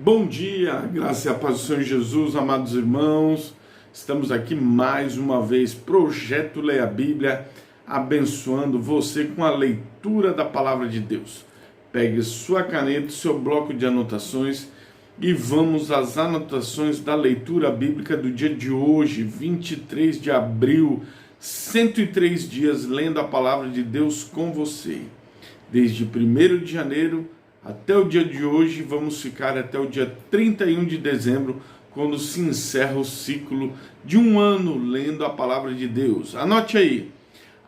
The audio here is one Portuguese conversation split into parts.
Bom dia, graça e a paz do Senhor Jesus, amados irmãos. Estamos aqui mais uma vez, Projeto Leia a Bíblia, abençoando você com a leitura da Palavra de Deus. Pegue sua caneta, seu bloco de anotações e vamos às anotações da leitura bíblica do dia de hoje, 23 de abril, 103 dias lendo a Palavra de Deus com você. Desde 1º de janeiro até o dia de hoje, vamos ficar até o dia 31 de dezembro, quando se encerra o ciclo de um ano lendo a Palavra de Deus. Anote aí,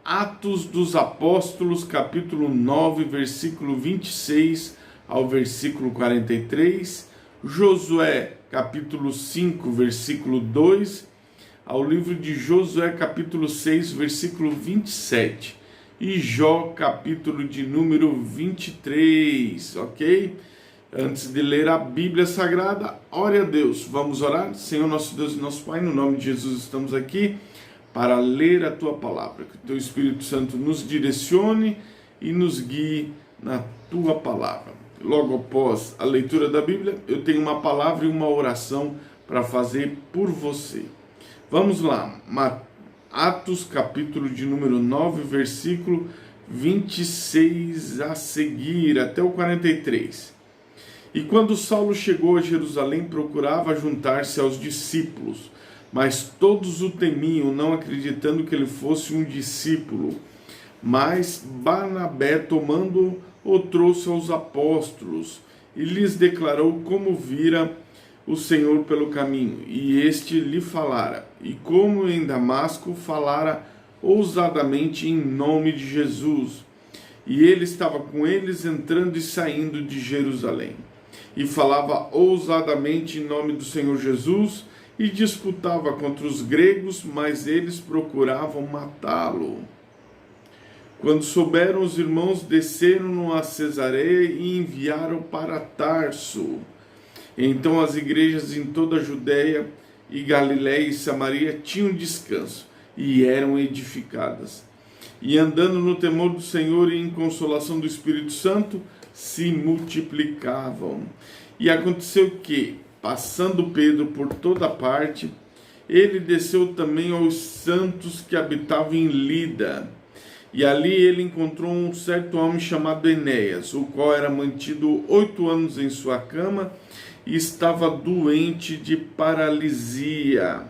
Atos dos Apóstolos, capítulo 9, versículo 26 ao versículo 43, Josué, capítulo 5, versículo 2, ao livro de Josué, capítulo 6, versículo 27. E Jó, capítulo de número 23, ok? Antes de ler a Bíblia Sagrada, ore a Deus. Vamos orar? Senhor, nosso Deus e nosso Pai, no nome de Jesus estamos aqui para ler a Tua Palavra. Que o Teu Espírito Santo nos direcione e nos guie na Tua Palavra. Logo após a leitura da Bíblia, eu tenho uma palavra e uma oração para fazer por você. Vamos lá, Atos, capítulo de número 9, versículo 26 a seguir, até o 43. E quando Saulo chegou a Jerusalém, procurava juntar-se aos discípulos, mas todos o temiam, não acreditando que ele fosse um discípulo. Mas Barnabé, tomando-o, o trouxe aos apóstolos, e lhes declarou como vira o Senhor pelo caminho, e este lhe falara, e como em Damasco falara ousadamente em nome de Jesus. E ele estava com eles entrando e saindo de Jerusalém, e falava ousadamente em nome do Senhor Jesus, e disputava contra os gregos, mas eles procuravam matá-lo. Quando souberam, os irmãos desceram a Cesareia e enviaram para Tarso. Então as igrejas em toda a Judéia e Galiléia e Samaria tinham descanso e eram edificadas. E andando no temor do Senhor e em consolação do Espírito Santo, se multiplicavam. E aconteceu que, passando Pedro por toda parte, ele desceu também aos santos que habitavam em Lida. E ali ele encontrou um certo homem chamado Enéas, o qual era mantido 8 anos em sua cama, e estava doente de paralisia.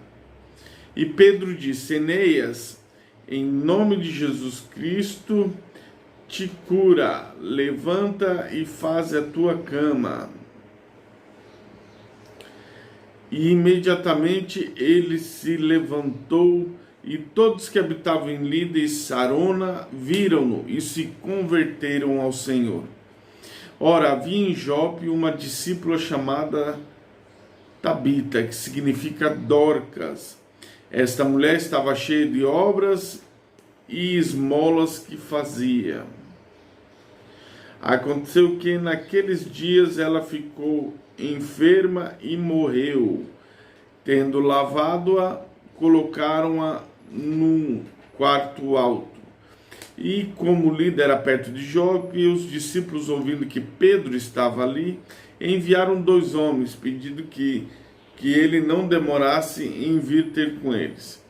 E Pedro disse: Enéas, em nome de Jesus Cristo, te cura, levanta e faz a tua cama. E imediatamente ele se levantou, e todos que habitavam em Lida e Sarona viram-no e se converteram ao Senhor. Ora, havia em Jope uma discípula chamada Tabita, que significa Dorcas. Esta mulher estava cheia de obras e esmolas que fazia. Aconteceu que naqueles dias ela ficou enferma e morreu. Tendo lavado-a, colocaram-a num quarto alto. E como Lida era perto de Jope, os discípulos, ouvindo que Pedro estava ali, enviaram 2 homens, pedindo que ele não demorasse em vir ter com eles.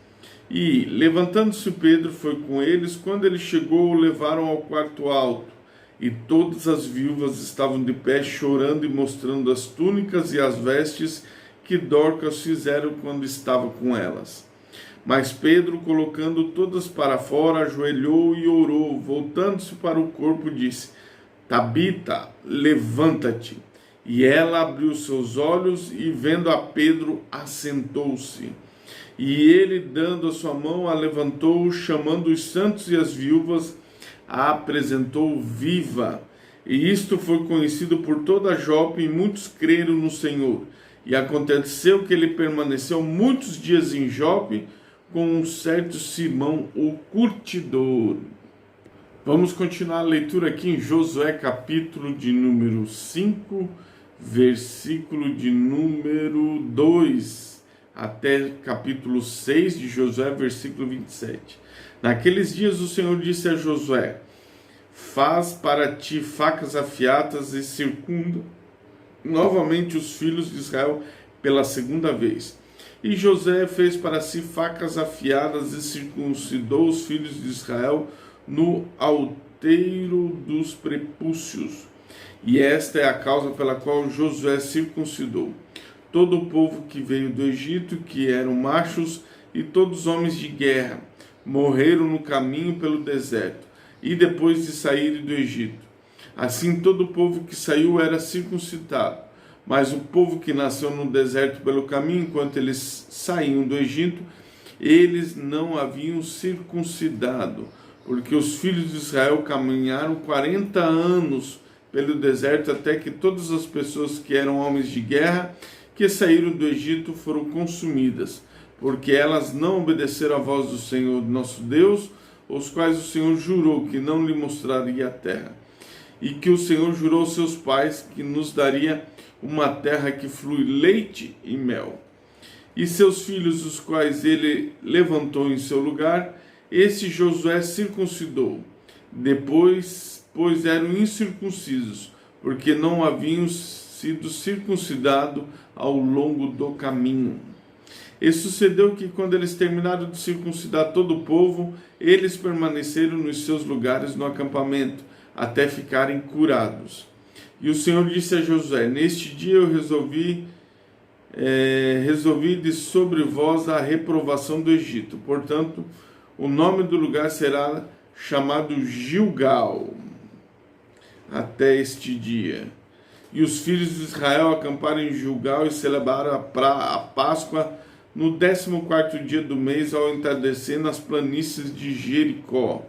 E, levantando-se Pedro, foi com eles. Quando ele chegou, o levaram ao quarto alto. E todas as viúvas estavam de pé, chorando e mostrando as túnicas e as vestes que Dorcas fizeram quando estava com elas. Mas Pedro, colocando todas para fora, ajoelhou e orou. Voltando-se para o corpo, disse: Tabita, levanta-te. E ela abriu seus olhos e, vendo a Pedro, assentou-se. E ele, dando a sua mão, a levantou, chamando os santos e as viúvas, a apresentou viva. E isto foi conhecido por toda Jope, e muitos creram no Senhor. E aconteceu que ele permaneceu muitos dias em Jope, com um certo Simão, o curtidor. Vamos continuar a leitura aqui em Josué, capítulo de número 5, versículo de número 2, até capítulo 6 de Josué, versículo 27. Naqueles dias o Senhor disse a Josué: faz para ti facas afiadas e circunda novamente os filhos de Israel pela segunda vez. E Josué fez para si facas afiadas e circuncidou os filhos de Israel no outeiro dos prepúcios. E esta é a causa pela qual Josué circuncidou todo o povo que veio do Egito, que eram machos, e todos os homens de guerra morreram no caminho pelo deserto, e depois de saírem do Egito. Assim todo o povo que saiu era circuncidado, mas o povo que nasceu no deserto pelo caminho, enquanto eles saíam do Egito, eles não haviam circuncidado, porque os filhos de Israel caminharam 40 anos pelo deserto, até que todas as pessoas que eram homens de guerra, que saíram do Egito, foram consumidas, porque elas não obedeceram à voz do Senhor nosso Deus, os quais o Senhor jurou que não lhe mostraria a terra, e que o Senhor jurou aos seus pais que nos daria uma terra que flui leite e mel. E seus filhos, os quais ele levantou em seu lugar, esse Josué circuncidou. Depois, pois eram incircuncisos, porque não haviam sido circuncidados ao longo do caminho. E sucedeu que, quando eles terminaram de circuncidar todo o povo, eles permaneceram nos seus lugares no acampamento, até ficarem curados. E o Senhor disse a Josué: neste dia eu resolvi de sobre vós a reprovação do Egito. Portanto, o nome do lugar será chamado Gilgal até este dia. E os filhos de Israel acamparam em Gilgal e celebraram a Páscoa no 14º dia do mês, ao entardecer, nas planícies de Jericó.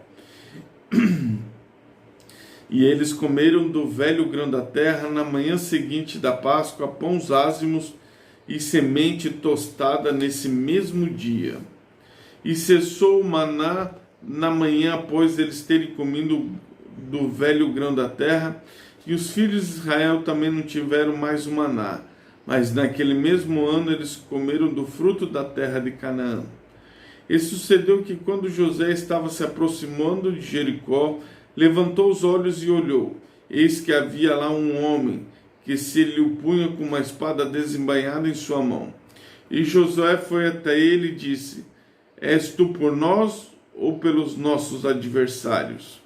E eles comeram do velho grão da terra na manhã seguinte da Páscoa, pães ázimos e semente tostada nesse mesmo dia. E cessou o maná na manhã após eles terem comido do velho grão da terra, e os filhos de Israel também não tiveram mais o maná, mas naquele mesmo ano eles comeram do fruto da terra de Canaã. E sucedeu que, quando José estava se aproximando de Jericó, levantou os olhos e olhou. Eis que havia lá um homem, que se lhe punha com uma espada desembainhada em sua mão. E Josué foi até ele e disse: és tu por nós ou pelos nossos adversários?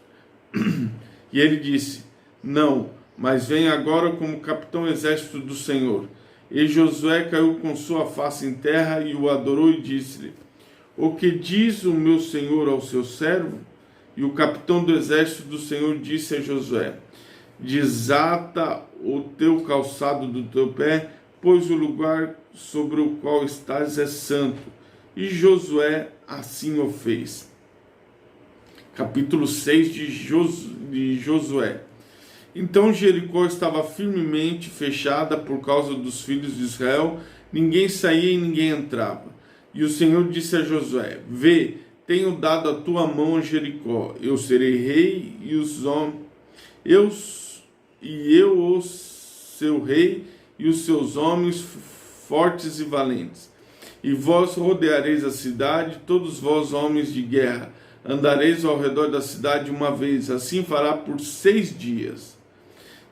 E ele disse: não, mas vem agora como capitão exército do Senhor. E Josué caiu com sua face em terra e o adorou e disse-lhe: o que diz o meu senhor ao seu servo? E o capitão do exército do Senhor disse a Josué: desata o teu calçado do teu pé, pois o lugar sobre o qual estás é santo. E Josué assim o fez. Capítulo 6 de Josué. Então Jericó estava firmemente fechada por causa dos filhos de Israel, ninguém saía e ninguém entrava. E o Senhor disse a Josué: vê, tenho dado a tua mão a Jericó, eu serei rei e os homens, o seu rei e os seus homens fortes e valentes. E vós rodeareis a cidade, todos vós homens de guerra, andareis ao redor da cidade uma vez, assim fará por 6 dias.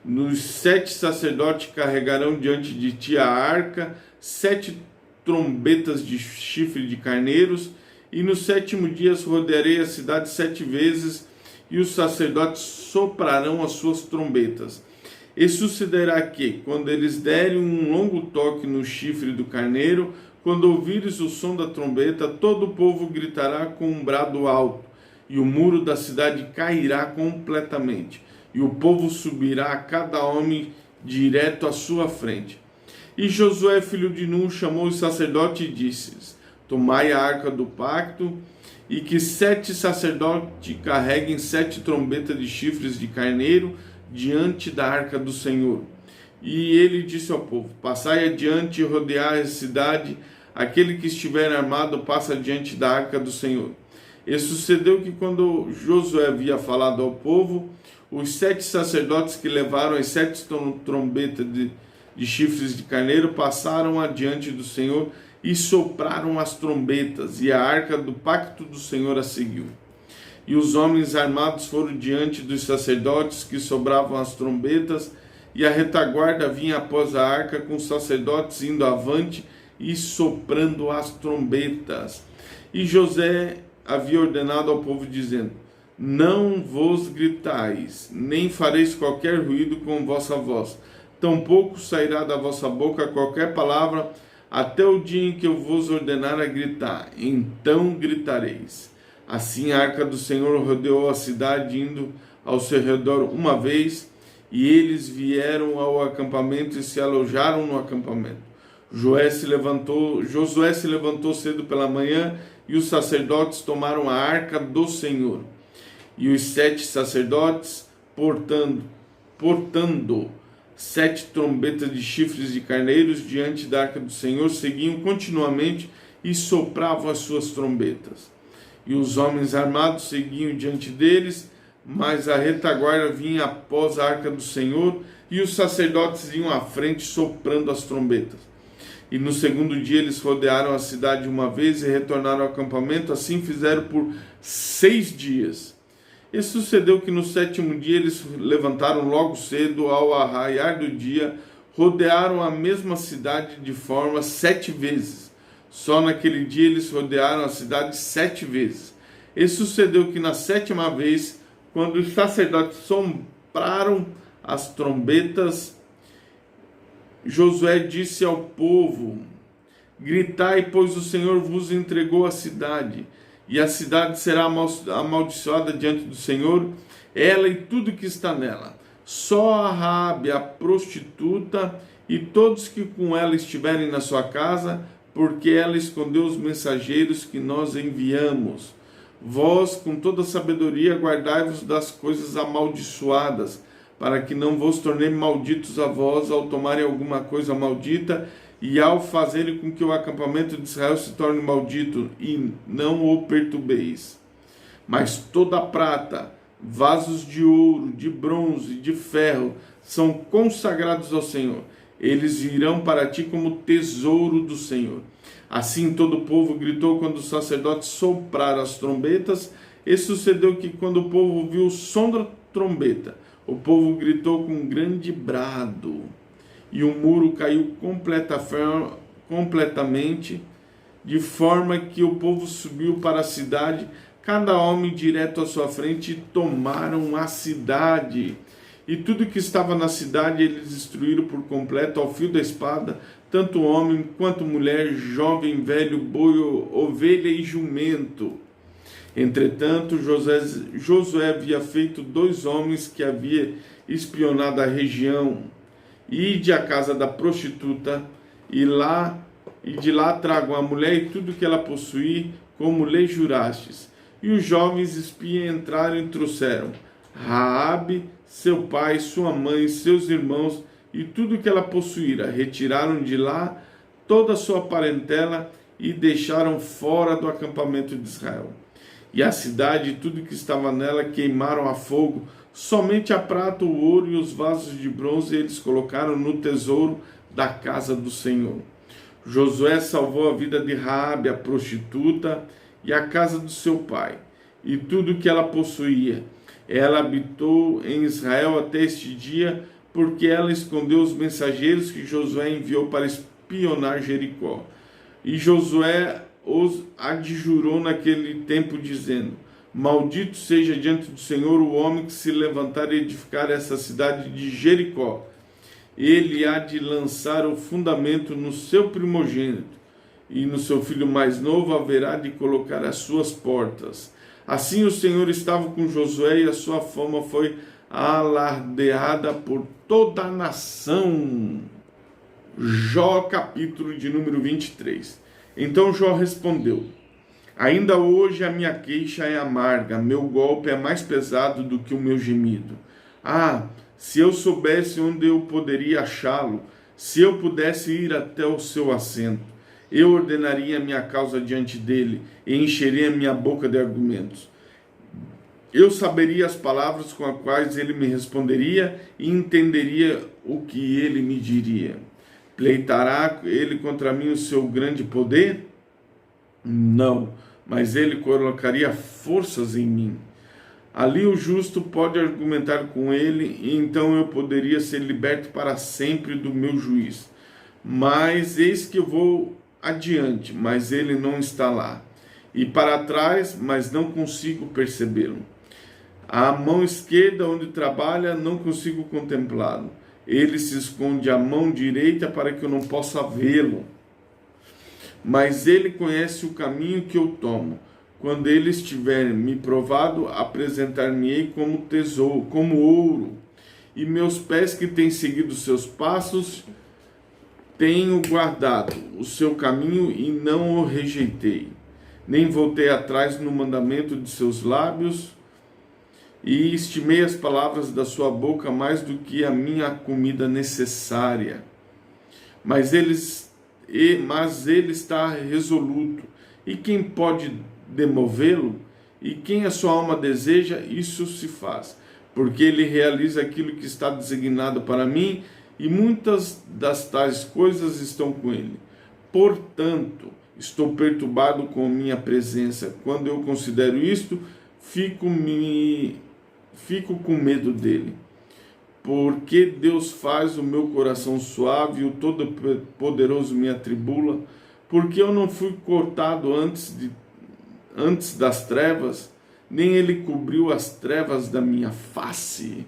Nos 7 sacerdotes carregarão diante de ti a arca, 7 trombetas de chifre de carneiros, e no 7º dia rodearei a cidade 7 vezes, e os sacerdotes soprarão as suas trombetas. E sucederá que, quando eles derem um longo toque no chifre do carneiro, quando ouvires o som da trombeta, todo o povo gritará com um brado alto, e o muro da cidade cairá completamente, e o povo subirá, cada homem direto à sua frente. E Josué, filho de Nun, chamou os sacerdotes e disse-lhes: tomai a arca do pacto, e que 7 sacerdotes carreguem 7 trombetas de chifres de carneiro diante da arca do Senhor. E ele disse ao povo: passai adiante e rodeai a cidade, aquele que estiver armado passa adiante da arca do Senhor. E sucedeu que, quando Josué havia falado ao povo, os 7 sacerdotes que levaram as 7 trombetas de chifres de carneiro passaram adiante do Senhor e sopraram as trombetas, e a arca do pacto do Senhor a seguiu. E os homens armados foram diante dos sacerdotes que sobravam as trombetas, e a retaguarda vinha após a arca, com os sacerdotes indo avante e soprando as trombetas. E José havia ordenado ao povo, dizendo: não vos gritais, nem fareis qualquer ruído com vossa voz, tampouco sairá da vossa boca qualquer palavra, até o dia em que eu vos ordenar a gritar, então gritareis. Assim a arca do Senhor rodeou a cidade, indo ao seu redor uma vez, e eles vieram ao acampamento e se alojaram no acampamento. Josué se levantou cedo pela manhã, e os sacerdotes tomaram a arca do Senhor. E os 7 sacerdotes, portando 7 trombetas de chifres de carneiros diante da arca do Senhor, seguiam continuamente e sopravam as suas trombetas. E os homens armados seguiam diante deles, mas a retaguarda vinha após a arca do Senhor, e os sacerdotes iam à frente soprando as trombetas. E no segundo dia eles rodearam a cidade uma vez e retornaram ao acampamento. Assim fizeram por 6 dias. E sucedeu que no 7º dia eles levantaram logo cedo, ao arraiar do dia, rodearam a mesma cidade de forma 7 vezes. Só naquele dia eles rodearam a cidade 7 vezes. E sucedeu que na 7ª vez, quando os sacerdotes sopraram as trombetas, Josué disse ao povo: gritai, pois o Senhor vos entregou a cidade, e a cidade será amaldiçoada diante do Senhor, ela e tudo que está nela. Só a Raabe, a prostituta, e todos que com ela estiverem na sua casa, porque ela escondeu os mensageiros que nós enviamos. Vós, com toda sabedoria, guardai-vos das coisas amaldiçoadas, para que não vos tornei malditos a vós ao tomarem alguma coisa maldita, e ao fazerem com que o acampamento de Israel se torne maldito, e não o perturbeis. Mas toda a prata, vasos de ouro, de bronze, de ferro, são consagrados ao Senhor. Eles virão para ti como tesouro do Senhor. Assim todo o povo gritou quando os sacerdotes sopraram as trombetas, e sucedeu que quando o povo ouviu o som da trombeta, o povo gritou com grande brado, e o muro caiu completamente, de forma que o povo subiu para a cidade, cada homem direto à sua frente, e tomaram a cidade. E tudo que estava na cidade eles destruíram por completo ao fio da espada, tanto homem quanto mulher, jovem, velho, boi, ovelha e jumento. Entretanto, Josué havia feito 2 homens que havia espionado a região. Ide à casa da prostituta, e de lá tragam a mulher e tudo que ela possuía, como lhe jurastes. E os jovens espias entraram e trouxeram Raabe, seu pai, sua mãe, seus irmãos e tudo que ela possuíra. Retiraram de lá toda a sua parentela e deixaram fora do acampamento de Israel. E a cidade e tudo que estava nela queimaram a fogo, somente a prata, o ouro e os vasos de bronze eles colocaram no tesouro da casa do Senhor. Josué salvou a vida de Raabe, a prostituta, e a casa do seu pai, e tudo que ela possuía. Ela habitou em Israel até este dia, porque ela escondeu os mensageiros que Josué enviou para espionar Jericó. E Josué os adjurou naquele tempo, dizendo: maldito seja diante do Senhor o homem que se levantar e edificar essa cidade de Jericó. Ele há de lançar o fundamento no seu primogênito, e no seu filho mais novo haverá de colocar as suas portas. Assim o Senhor estava com Josué, e a sua fama foi alardeada por toda a nação. Jó, capítulo de número 23. Então Jó respondeu: ainda hoje a minha queixa é amarga, meu golpe é mais pesado do que o meu gemido. Ah, se eu soubesse onde eu poderia achá-lo, se eu pudesse ir até o seu assento, eu ordenaria a minha causa diante dele e encheria minha boca de argumentos. Eu saberia as palavras com as quais ele me responderia e entenderia o que ele me diria. Pleitará ele contra mim o seu grande poder? Não, mas ele colocaria forças em mim. Ali o justo pode argumentar com ele, e então eu poderia ser liberto para sempre do meu juiz. Mas eis que eu vou adiante, mas ele não está lá. E para trás, mas não consigo percebê-lo. A mão esquerda onde trabalha, não consigo contemplá-lo. Ele se esconde à mão direita para que eu não possa vê-lo. Mas ele conhece o caminho que eu tomo. Quando ele estiver me provado, apresentar-me-ei como tesouro, como ouro. E meus pés que têm seguido seus passos, tenho guardado o seu caminho e não o rejeitei. Nem voltei atrás no mandamento de seus lábios, e estimei as palavras da sua boca mais do que a minha comida necessária. Mas ele está resoluto. E quem pode demovê-lo? E quem a sua alma deseja, isso se faz. Porque ele realiza aquilo que está designado para mim, e muitas das tais coisas estão com ele. Portanto, estou perturbado com minha presença. Quando eu considero isto, fico com medo dele. Porque Deus faz o meu coração suave e o Todo-Poderoso me atribula. Porque eu não fui cortado antes das trevas, nem ele cobriu as trevas da minha face.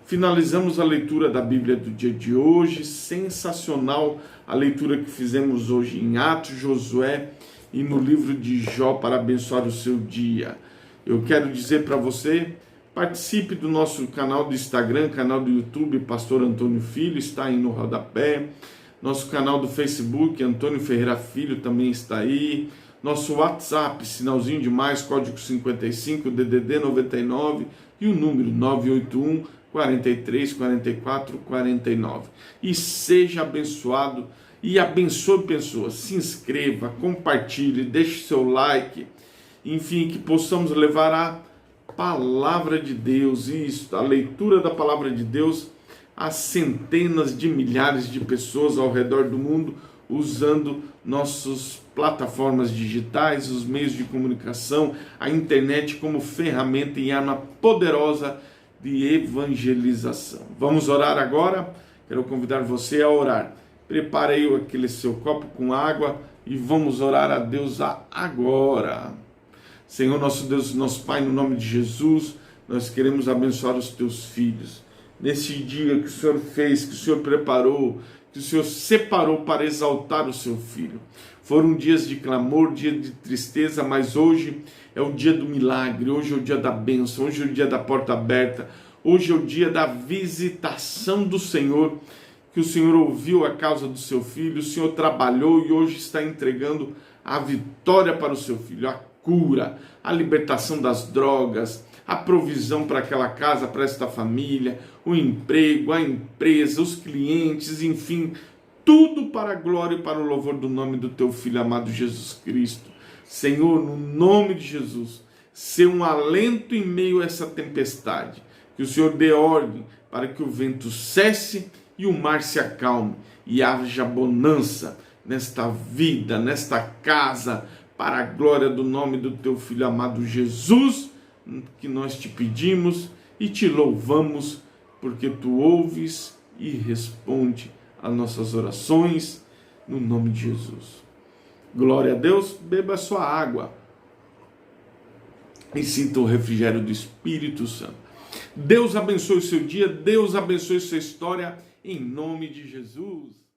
Finalizamos a leitura da Bíblia do dia de hoje. Sensacional a leitura que fizemos hoje em Atos, Josué e no livro de Jó para abençoar o seu dia. Eu quero dizer para você, participe do nosso canal do Instagram, canal do YouTube, Pastor Antônio Filho, está aí no rodapé. Nosso canal do Facebook, Antônio Ferreira Filho, também está aí. Nosso WhatsApp, sinalzinho de mais, código 55, DDD 99 e o número 981 43 44 49. E seja abençoado e abençoe pessoas. Se inscreva, compartilhe, deixe seu like. Enfim, que possamos levar a palavra de Deus, isso, a leitura da palavra de Deus a centenas de milhares de pessoas ao redor do mundo, usando nossas plataformas digitais, os meios de comunicação, a internet como ferramenta e arma poderosa de evangelização. Vamos orar agora? Quero convidar você a orar. Prepare aí aquele seu copo com água e vamos orar a Deus agora. Senhor, nosso Deus, nosso Pai, no nome de Jesus, nós queremos abençoar os teus filhos. Nesse dia que o Senhor fez, que o Senhor preparou, que o Senhor separou para exaltar o seu filho. Foram dias de clamor, dia de tristeza, mas hoje é o dia do milagre, hoje é o dia da bênção, hoje é o dia da porta aberta, hoje é o dia da visitação do Senhor, que o Senhor ouviu a causa do seu filho, o Senhor trabalhou e hoje está entregando a vitória para o seu filho, a cura, a libertação das drogas, a provisão para aquela casa, para esta família, o emprego, a empresa, os clientes, enfim, tudo para a glória e para o louvor do nome do teu Filho amado Jesus Cristo. Senhor, no nome de Jesus, ser um alento em meio a essa tempestade, que o Senhor dê ordem para que o vento cesse e o mar se acalme e haja bonança nesta vida, nesta casa, para a glória do nome do teu Filho amado Jesus, que nós te pedimos e te louvamos, porque tu ouves e responde às nossas orações, no nome de Jesus. Glória a Deus, beba a sua água e sinta o refrigério do Espírito Santo. Deus abençoe o seu dia, Deus abençoe sua história, em nome de Jesus.